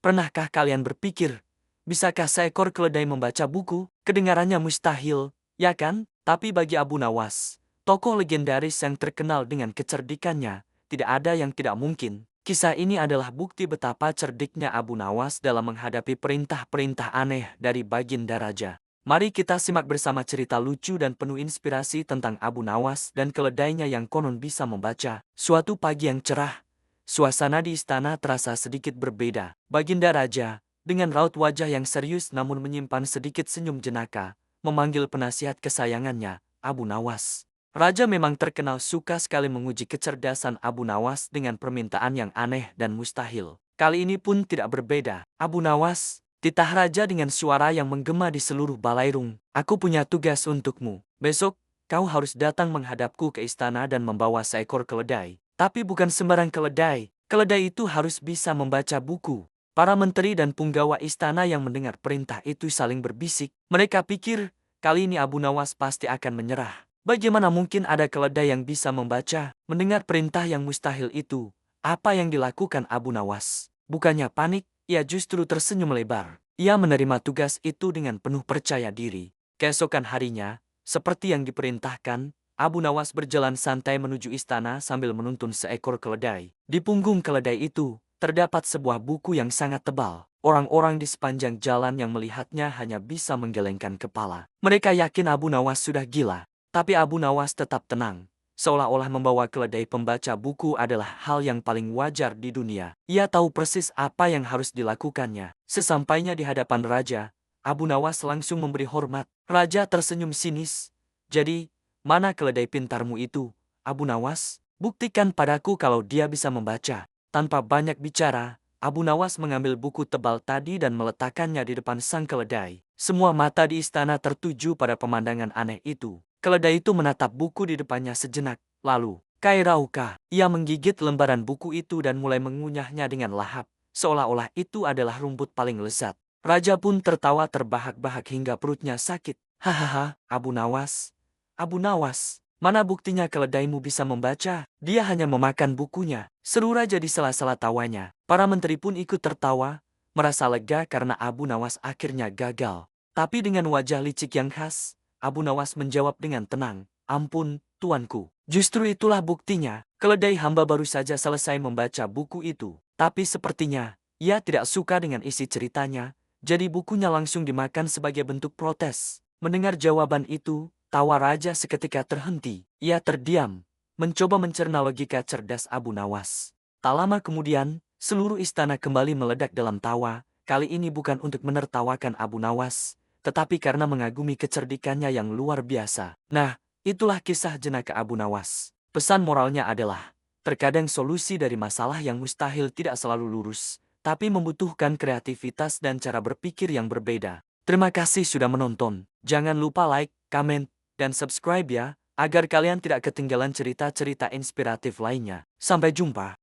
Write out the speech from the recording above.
Pernahkah kalian berpikir, bisakah seekor keledai membaca buku? Kedengarannya mustahil, ya kan? Tapi bagi Abu Nawas, tokoh legendaris yang terkenal dengan kecerdikannya, tidak ada yang tidak mungkin. Kisah ini adalah bukti betapa cerdiknya Abu Nawas dalam menghadapi perintah-perintah aneh dari Baginda Raja. Mari kita simak bersama cerita lucu dan penuh inspirasi tentang Abu Nawas dan keledainya yang konon bisa membaca. Suatu pagi yang cerah, suasana di istana terasa sedikit berbeda. Baginda Raja, dengan raut wajah yang serius namun menyimpan sedikit senyum jenaka, memanggil penasihat kesayangannya, Abu Nawas. Raja memang terkenal suka sekali menguji kecerdasan Abu Nawas dengan permintaan yang aneh dan mustahil. Kali ini pun tidak berbeda. Abu Nawas, titah Raja dengan suara yang menggema di seluruh balairung. Aku punya tugas untukmu. Besok, kau harus datang menghadapku ke istana dan membawa seekor keledai. Tapi bukan sembarang keledai. Keledai itu harus bisa membaca buku. Para menteri dan punggawa istana yang mendengar perintah itu saling berbisik. Mereka pikir, kali ini Abu Nawas pasti akan menyerah. Bagaimana mungkin ada keledai yang bisa membaca? Mendengar perintah yang mustahil itu, apa yang dilakukan Abu Nawas? Bukannya panik, ia justru tersenyum lebar. Ia menerima tugas itu dengan penuh percaya diri. Keesokan harinya, seperti yang diperintahkan, Abu Nawas berjalan santai menuju istana sambil menuntun seekor keledai. Di punggung keledai itu, terdapat sebuah buku yang sangat tebal. Orang-orang di sepanjang jalan yang melihatnya hanya bisa menggelengkan kepala. Mereka yakin Abu Nawas sudah gila. Tapi Abu Nawas tetap tenang, seolah-olah membawa keledai pembaca buku adalah hal yang paling wajar di dunia. Ia tahu persis apa yang harus dilakukannya. Sesampainya di hadapan Raja, Abu Nawas langsung memberi hormat. Raja tersenyum sinis. Jadi, mana keledai pintarmu itu, Abu Nawas? Buktikan padaku kalau dia bisa membaca. Tanpa banyak bicara, Abu Nawas mengambil buku tebal tadi dan meletakkannya di depan sang keledai. Semua mata di istana tertuju pada pemandangan aneh itu. Keledai itu menatap buku di depannya sejenak, lalu, "Kairauka." Ia menggigit lembaran buku itu dan mulai mengunyahnya dengan lahap, seolah-olah itu adalah rumput paling lezat. Raja pun tertawa terbahak-bahak hingga perutnya sakit. "Hahaha, Abu Nawas. Abu Nawas, mana buktinya keledaimu bisa membaca? Dia hanya memakan bukunya." Seru Raja di sela-sela tawanya. Para menteri pun ikut tertawa, merasa lega karena Abu Nawas akhirnya gagal. Tapi dengan wajah licik yang khas, Abu Nawas menjawab dengan tenang, "Ampun, tuanku. Justru itulah buktinya. Keledai hamba baru saja selesai membaca buku itu. Tapi sepertinya, ia tidak suka dengan isi ceritanya, jadi bukunya langsung dimakan sebagai bentuk protes." Mendengar jawaban itu, tawa Raja seketika terhenti. Ia terdiam, mencoba mencerna logika cerdas Abu Nawas. Tak lama kemudian, seluruh istana kembali meledak dalam tawa, kali ini bukan untuk menertawakan Abu Nawas, tetapi karena mengagumi kecerdikannya yang luar biasa. Nah, itulah kisah jenaka Abu Nawas. Pesan moralnya adalah, terkadang solusi dari masalah yang mustahil tidak selalu lurus, tapi membutuhkan kreativitas dan cara berpikir yang berbeda. Terima kasih sudah menonton. Jangan lupa like, komen, dan subscribe ya, agar kalian tidak ketinggalan cerita-cerita inspiratif lainnya. Sampai jumpa.